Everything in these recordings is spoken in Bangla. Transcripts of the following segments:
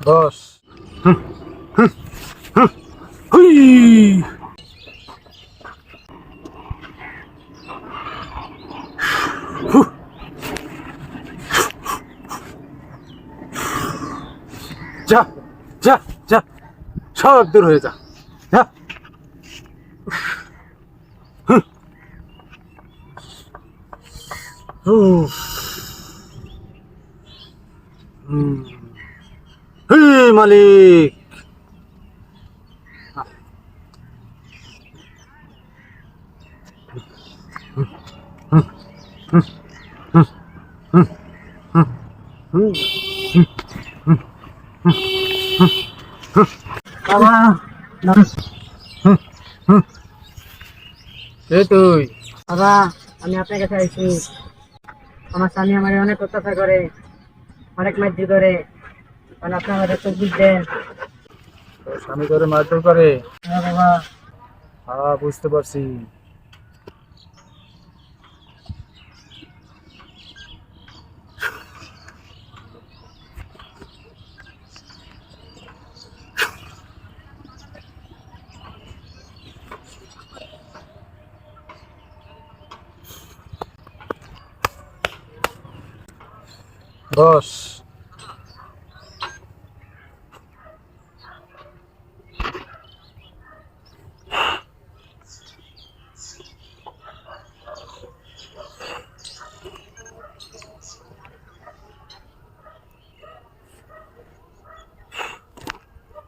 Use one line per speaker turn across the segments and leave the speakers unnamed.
বস। হুই। হু। যা যা যা, সব দূর হয়ে যা। যা। উফ। হে মালিক।
বাবা,
এ তুই
বাবা, আমি আপনার কাছে আইছি। আমার স্বামী আমার অনেক অত্যাচার করে, অনেক মারধর করে। কারণ আপনি আমাদের একটু বুঝবেন।
তোর স্বামী করে মারধর করে?
হ্যাঁ বাবা।
হ্যাঁ, বুঝতে পারছি। বস।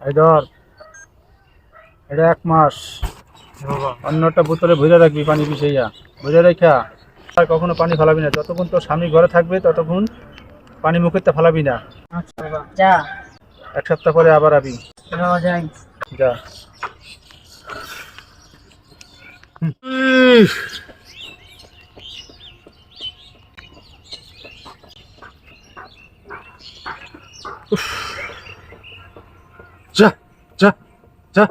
এই ধর, এটা 1 মাস। অন্যটা বোতলে ভরে রাখবি, পানি মিশাইয়া ভরে রাখা। আর কখনো পানি ফালাবি না, যতক্ষণ তোর স্বামী ঘরে থাকবে ততক্ষণ পানি মুখেতে ফালাবি না।
আচ্ছা বাবা, যা।
1 সপ্তাহ পরে আবার আবি।
বাবা যাই।
যা। যা যা যা।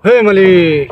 হে মালিক।